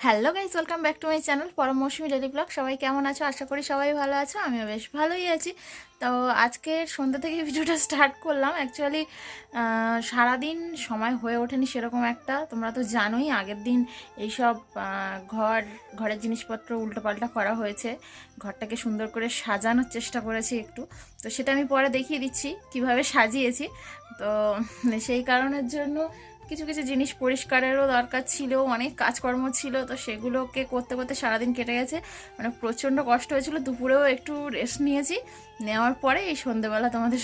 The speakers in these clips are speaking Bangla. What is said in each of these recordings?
Hello guys, welcome back to my channel পরম মৌসুমী ডেলি ব্লগ। সবাই কেমন আছো? আশা করি সবাই ভালো আছো। আমিও বেশ ভালোই আছি। তো আজকের সন্ধ্যা থেকে ভিডিওটা স্টার্ট করলাম। অ্যাকচুয়ালি সারাদিন সময় হয়ে ওঠেনি সেরকম একটা। তোমরা তো জানোই আগের দিন এইসব ঘরের জিনিসপত্র উল্টোপাল্টা করা হয়েছে। ঘরটাকে সুন্দর করে সাজানোর চেষ্টা করেছি একটু। তো সেটা আমি পরে দেখিয়ে দিচ্ছি কিভাবে সাজিয়েছি। তো সেই কারণের জন্য কিছু কিছু জিনিস পরিষ্কারেরও দরকার ছিল, অনেক কাজকর্ম ছিল। তো সেগুলোকে করতে করতে সারাদিন কেটে গেছে, মানে প্রচণ্ড কষ্ট হয়েছিল। দুপুরেও একটু রেস্ট নিয়েছি, নেওয়ার পরে এই সন্ধেবেলা তোমাদের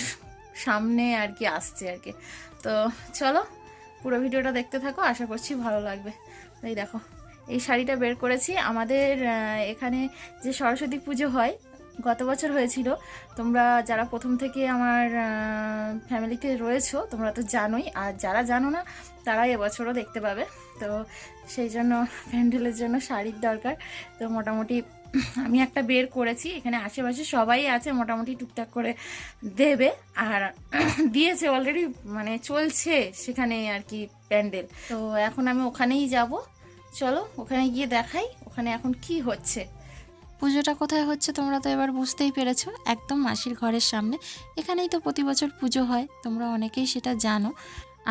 সামনে আর কি আসছে আর কি। তো চলো পুরো ভিডিওটা দেখতে থাকো, আশা করছি ভালো লাগবে। এই দেখো, এই শাড়িটা বের করেছি। আমাদের এখানে যে সরস্বতী পুজো হয়, গত বছর হয়েছিল। তোমরা যারা প্রথম থেকে আমার ফ্যামিলিতে রয়েছো তোমরা তো জানোই, আর যারা জানো না তারা এবছরও দেখতে পাবে। তো সেই জন্য প্যান্ডেলের জন্য শাড়ির দরকার। তো মোটামুটি আমি একটা বের করেছি, এখানে আশেপাশে সবাই আছে মোটামুটি টুকটাক করে দেবে, আর দিয়েছে অলরেডি, মানে চলছে সেখানে আর কি প্যান্ডেল। তো এখন আমি ওখানেই যাব, চলো ওখানে গিয়ে দেখাই ওখানে এখন কি হচ্ছে। পুজোটা কোথায় হচ্ছে তোমরা তো এবার বুঝতেই পেরেছো, একদম মাসির ঘরের সামনে। এখানেই তো প্রতি বছর পুজো হয়, তোমরা অনেকেই সেটা জানো।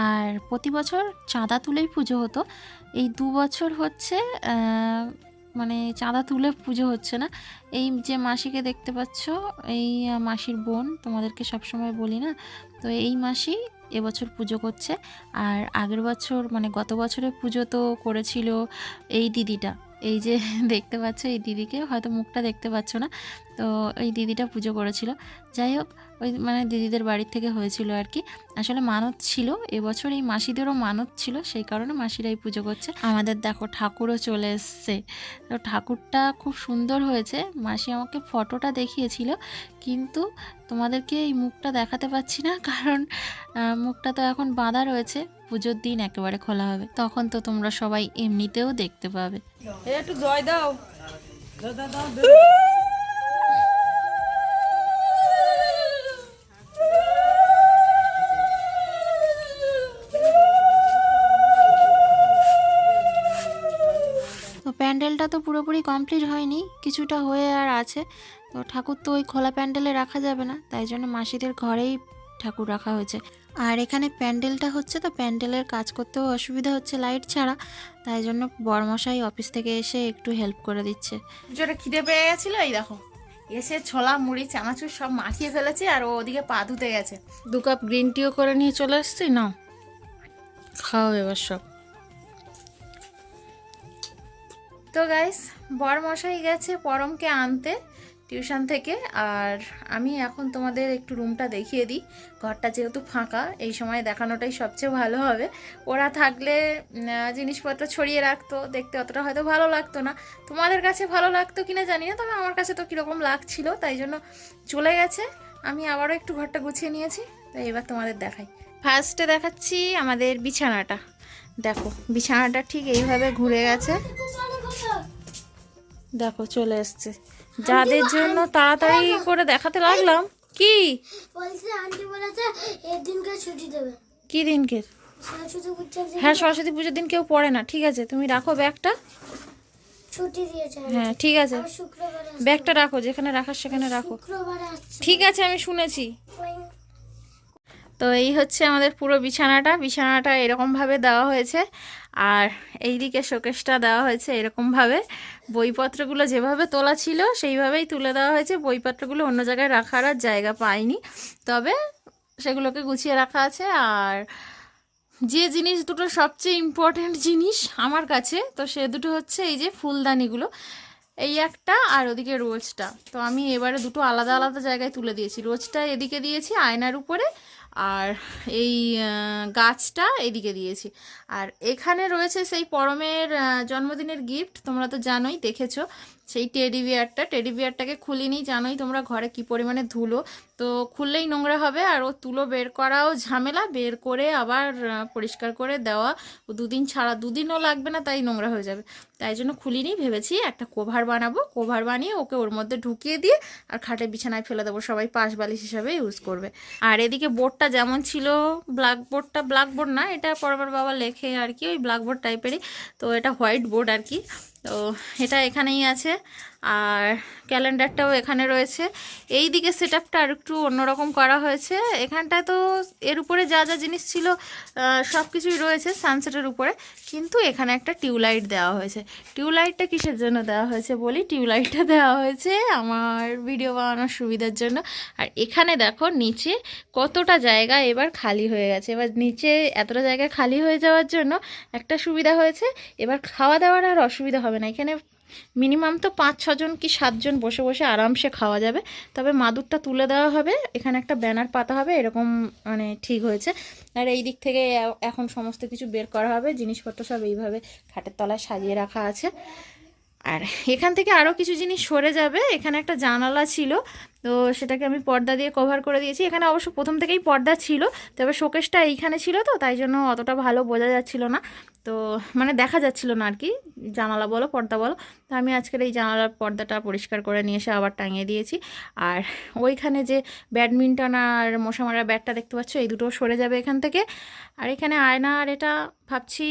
আর প্রতি বছর চাঁদা তুলেই পুজো হতো। এই 2 বছর হচ্ছে মানে চাঁদা তুলে পুজো হচ্ছে না। এই যে মাসিকে দেখতে পাচ্ছ, এই মাসির বোন, তোমাদেরকে সবসময় বলি না, তো এই মাসি এবছর পুজো করছে। আর আগের বছর মানে গত বছরের পুজো তো করেছিল এই দিদিটা, এই যে দেখতে পাচ্ছ এই দিদিকে, হয়তো মুখটা দেখতে পাচ্ছ না, তো এই দিদিটা পুজো করেছিল। যাই হোক, ওই মানে দিদিদের বাড়ির থেকে হয়েছিল আর কি। আসলে মানত ছিল এবছর, এই মাসিদেরও মানত ছিল, সেই কারণে মাসিরাই পুজো করছে। আমাদের দেখো ঠাকুরও চলে এসছে। তো ঠাকুরটা খুব সুন্দর হয়েছে। মাসি আমাকে ফটোটা দেখিয়েছিল, কিন্তু তোমাদেরকে এই মুখটা দেখাতে পাচ্ছি না, কারণ মুখটা তো এখন বাঁধা রয়েছে। পুজোর দিন একেবারে খোলা হবে, তখন তো তোমরা সবাই এমনিতেও দেখতে পাবে। একটু জয় দাও। তো প্যান্ডেলটা তো পুরোপুরি কমপ্লিট হয়নি, কিছুটা হয়ে আর আছে। তো ঠাকুর তো ওই খোলা প্যান্ডেলে রাখা যাবে না, তাই জন্য মাসিদের ঘরেই ঠাকুর রাখা হয়েছে। আর এখানে প্যান্ডেলটা হচ্ছে, তো প্যান্ডেলের কাজ করতেও অসুবিধা হচ্ছে লাইট ছাড়া, তাই জন্য বরমশাই অফিস থেকে এসে একটু হেল্প করে দিচ্ছে। যেটা খিদে পেয়ে গেছিলো, এই দেখো এসে ছোলা মুড়ি চানাচুর সব মাখিয়ে ফেলেছে, আর ও ওদিকে পা ধুতে গেছে। 2 কাপ গ্রিন টিও করে নিয়ে চলে এসছি, না খাও এবার সব। তো গাইস, বরমশাই গেছে পরমকে আনতে টিউশন থেকে। আর আমি এখন তোমাদের একটু রুমটা দেখিয়ে দিই। ঘরটা যেহেতু ফাঁকা, এই সময় দেখানোটাই সবচেয়ে ভালো হবে। ওরা থাকলে জিনিসপত্র ছড়িয়ে রাখতো, দেখতে অতটা হয়তো ভালো লাগতো না। তোমাদের কাছে ভালো লাগতো কিনা জানি না, তবে আমার কাছে তো কীরকম লাগছিল, তাই জন্য চলে গেছে। আমি আবারও একটু ঘরটা গুছিয়ে নিয়েছি, তাই এবার তোমাদের দেখাই। ফার্স্টে দেখাচ্ছি আমাদের বিছানাটা। দেখো বিছানাটা ঠিক এইভাবে ঘুরে গেছে, দেখো চলে এসছে। যাদের জন্য তাড়াতাড়ি করে দেখাতে লাগলাম। কি বলছে আন্টি বলেছে এই দিনকে ছুটি দেবে। কি দিনকে? সরস্বতী পূজার দিন হ্যাঁ, সরস্বতী পুজোর দিন কেউ পড়ে না। ঠিক আছে, তুমি রাখো ব্যাগটা। ছুটি দিয়েছে। হ্যাঁ ঠিক আছে, আর শুক্রবারে ব্যাগটা রাখো, যেখানে রাখার সেখানে রাখো। শুক্রবারে আসছে। ঠিক আছে, আমি শুনেছি। ওই তো এই হচ্ছে আমাদের পুরো বিছানাটা। বিছানাটা এরকমভাবে দেওয়া হয়েছে, আর এইদিকে শোকেসটা দেওয়া হয়েছে এরকমভাবে। বইপত্রগুলো যেভাবে তোলা ছিল সেইভাবেই তুলে দেওয়া হয়েছে। বইপত্রগুলো অন্য জায়গায় রাখার আর জায়গা পাইনি, তবে সেগুলোকে গুছিয়ে রাখা আছে। আর যে জিনিস দুটো সবচেয়ে ইম্পর্ট্যান্ট জিনিস আমার কাছে, তো সে দুটো হচ্ছে এই যে ফুলদানিগুলো, এই একটা আর ওদিকে রোজটা। তো আমি এবারে দুটো আলাদা আলাদা জায়গায় তুলে দিয়েছি। রোজটা এদিকে দিয়েছি আয়নার উপরে, আর এই গাছটা এদিকে দিয়েছি। আর এখানে রয়েছে সেই পরমের জন্মদিনের গিফট, তোমরা তো জানোই, দেখেছো সেই টেডি বিয়ারটা। টেডি বিয়ারটাকে খুলিনি, জানোই তোমরা ঘরে কি পরিমাণে ধুলো, তো খুললেই নোংরা হবে। আর ও তুলো বের করাও ঝামেলা, বের করে আবার পরিষ্কার করে দেওয়া 2 দিন ছাড়া, 2 দিনও লাগবে না, তাই নোংরা হয়ে যাবে। তাই জন্য খুলিনি, ভেবেছি একটা কভার বানাবো। কভার বানিয়ে ওকে ওর মধ্যে ঢুকিয়ে দিয়ে আর খাটে বিছানায় ফেলে দেবো, সবাই পাশ বালিশ হিসাবে ইউজ করবে। আর এদিকে বোর্ডটা যেমন ছিল, ব্ল্যাকবোর্ডটা, ব্ল্যাকবোর্ড না এটা, পরমের বাবা লেখে আর কি, ওই ব্ল্যাকবোর্ড টাইপেরই। তো এটা হোয়াইট বোর্ড আর কি। তো এটা এখানেই আছে, আর ক্যালেন্ডারটাও এখানে রয়েছে। এই দিকে সেট আপটা আর একটু অন্যরকম করা হয়েছে। এখানটায় তো এর উপরে যা যা জিনিস ছিল সব কিছুই রয়েছে সানসেটের উপরে, কিন্তু এখানে একটা টিউবলাইট দেওয়া হয়েছে। টিউবলাইটটা কিসের জন্য দেওয়া হয়েছে বলি, টিউবলাইটটা দেওয়া হয়েছে আমার ভিডিও বানানোর সুবিধার জন্য। আর এখানে দেখো নিচে কতটা জায়গা এবার খালি হয়ে গেছে। এবার নিচে এতটা জায়গা খালি হয়ে যাওয়ার জন্য একটা সুবিধা হয়েছে, এবার খাওয়া দাওয়ার আর অসুবিধা হবে না। এখানে মিনিমাম তো 5-6 জন কি 7 জন বসে বসে আরামসে খাওয়া যাবে। তবে মাদুরটা তুলে দেওয়া হবে, এখানে একটা ব্যানার পাতা হবে, এরকম মানে ঠিক হয়েছে। আর এই দিক থেকে এখন সমস্ত কিছু বের করা হবে, জিনিসপত্র সব এইভাবে খাটের তলায় সাজিয়ে রাখা আছে। আর এখান থেকে আরও কিছু জিনিস সরে যাবে। এখানে একটা জানালা ছিল, তো সেটাকে আমি পর্দা দিয়ে কভার করে দিয়েছি। এখানে অবশ্য প্রথম থেকেই পর্দা ছিল, তবে শোকেসটা এইখানে ছিল তো তাই জন্য অতটা ভালো বোঝা যাচ্ছিল না, তো মানে দেখা যাচ্ছিল না আর কি, জানালা বলো পর্দা বলো। তো আমি আজকের এই জানালার পর্দাটা পরিষ্কার করে নিয়ে এসে আবার টাঙিয়ে দিয়েছি। আর ওইখানে যে ব্যাডমিন্টন আর মশা মারার ব্যাটটা দেখতে পাচ্ছ, এই দুটো সরে যাবে এখান থেকে। আর এখানে আয়না, আর এটা ভাবছি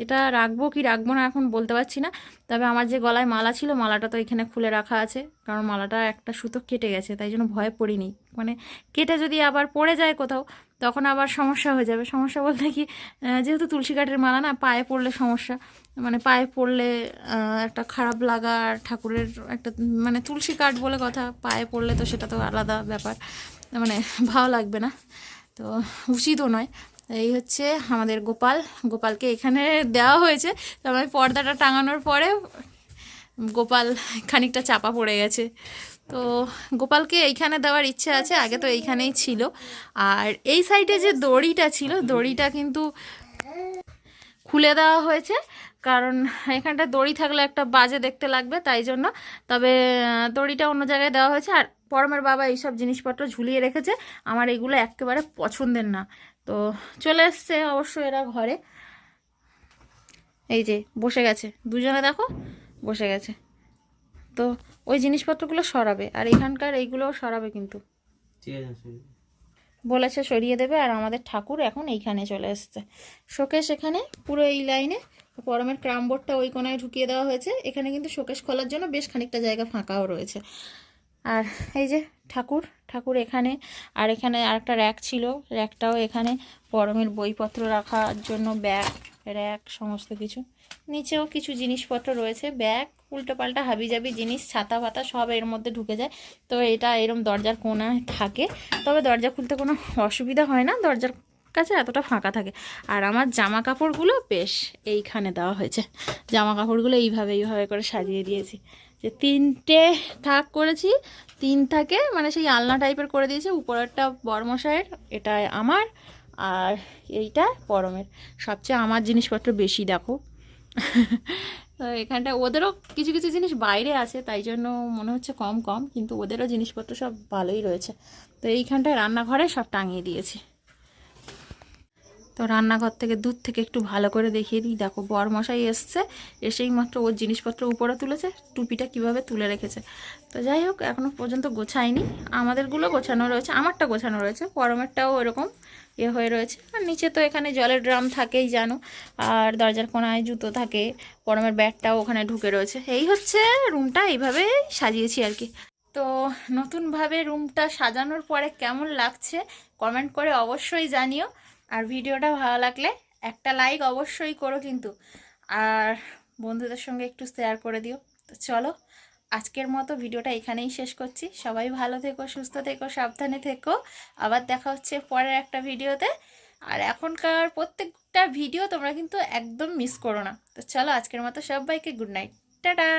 এটা রাখবো কি রাখবো না এখন বলতে পারছি না। তবে আমার যে গলায় মালা ছিল, মালাটা তো এখানে খুলে রাখা আছে, কারণ মালাটা একটা সুতো কেটে গেছে, তাই জন্য ভয়ে পড়িনি। মানে কেটে যদি আবার পড়ে যায় কোথাও তখন আবার সমস্যা হয়ে যাবে। সমস্যা বলতে কি, যেহেতু তুলসী কাঠের মালা না, পায়ে পড়লে সমস্যা, মানে পায়ে পড়লে একটা খারাপ লাগা, আর ঠাকুরের একটা মানে তুলসী কাঠ বলে কথা, পায়ে পড়লে তো সেটা তো আলাদা ব্যাপার, মানে ভালো লাগবে না, তো উচিতও নয়। এই হচ্ছে আমাদের গোপালকে এখানে দেওয়া হয়েছে। তবে আমি পর্দাটা টাঙানোর পরে গোপাল খানিকটা চাপা পড়ে গেছে, তো গোপালকে এইখানে দেওয়ার ইচ্ছে আছে। আগে তো এইখানেই ছিল। আর এই সাইডে যে দড়িটা ছিল, দড়িটা কিন্তু খুলে দেওয়া হয়েছে, কারণ এখানটা দড়ি থাকলে একটা বাজে দেখতে লাগবে, তাই জন্য। তবে দড়িটা অন্য জায়গায় দেওয়া হয়েছে। আর পরমের বাবা এইসব জিনিসপত্র ঝুলিয়ে রেখেছে, আমার এগুলো একেবারে পছন্দের না। তো চলে এসছে অবশ্য এরা ঘরে, এই যে বসে গেছে দুজনে, দেখো বসে গেছে। তো ওই জিনিসপত্রগুলো সরাবে, আর এখানকার এইগুলোও সরাবে, কিন্তু বলেছে সরিয়ে দেবে। আর আমাদের ঠাকুর এখন এইখানে চলে এসছে, শোকেস এখানে পুরো এই লাইনে। পরমের ক্রামবোর্ডটা ওই কোনায় ঢুকিয়ে দেওয়া হয়েছে। এখানে কিন্তু শোকেস খোলার জন্য বেশ খানিকটা জায়গা ফাঁকাও রয়েছে। আর এই যে ঠাকুর এখানে। আর এখানে আরেকটা র্যাক ছিল, র্যাকটাও এখানে পরমের বইপত্র রাখার জন্য, ব্যাগ র্যাক সমস্ত কিছু। নিচেও কিছু জিনিসপত্র রয়েছে, ব্যাগ উল্টোপাল্টা হাবিজাবি জিনিস, ছাতা পাতা সব এর মধ্যে ঢুকে যায়। তো এটা এরম দরজার কোণায় থাকে, তবে দরজা খুলতে কোনো অসুবিধা হয় না, দরজার কাছে এতটা ফাঁকা থাকে। আর আমার জামা কাপড়গুলো বেশ এইখানে দেওয়া হয়েছে, জামা কাপড়গুলো এইভাবে করে সাজিয়ে দিয়েছি। যে 3টে থাক করেছি, 3 থাকে মানে সেই আলনা টাইপের করে দিয়েছে। উপরেরটা বড়মশাইয়ের, এটা আমার, আর এইটা পরমের। সবচেয়ে আমার জিনিসপত্র বেশি দেখো। তো এখানটা ওদেরও কিছু কিছু জিনিস বাইরে আছে, তাই জন্য মনে হচ্ছে কম কম, কিন্তু ওদেরও জিনিসপত্র সব ভালোই রয়েছে। তো এইখানটায় রান্নাঘরে সব টাঙিয়ে দিয়েছি। তো রান্নাঘর থেকে দূর থেকে একটু ভালো করে দেখিয়ে দিই। দেখো বরমশাই এসছে, এসেই মাত্র ওর জিনিসপত্র উপরে তুলেছে, টুপিটা কিভাবে তুলে রেখেছে। তো যাই হোক, এখনও পর্যন্ত গোছায়নি, আমাদেরগুলো গোছানো রয়েছে, আমারটা গোছানো রয়েছে, পরমেরটাও এরকম হয়ে রয়েছে। আর নিচে তো এখানে জলের ড্রাম থাকেই জানো, আর দরজার কোণায় জুতো থাকে, পরমের ব্যাগটাও ওখানে ঢুকে রয়েছে। এই হচ্ছে রুমটা, এইভাবে সাজিয়েছি আর কি। তো নতুনভাবে রুমটা সাজানোর পরে কেমন লাগছে কমেন্ট করে অবশ্যই জানিও। আর ভিডিওটা ভালো লাগলে একটা লাইক অবশ্যই করো কিন্তু, আর বন্ধুদের সঙ্গে একটু শেয়ার করে দিও। তো চলো আজকের মতো ভিডিওটা এখানেই শেষ করছি। সবাই ভালো থেকো, সুস্থ থেকো, সাবধানে থেকো। আবার দেখা হচ্ছে পরের একটা ভিডিওতে। আর এখনকার প্রত্যেকটা ভিডিও তোমরা কিন্তু একদম মিস করো না। তো চলো আজকের মতো সবাইকে গুড নাইট, টাটা।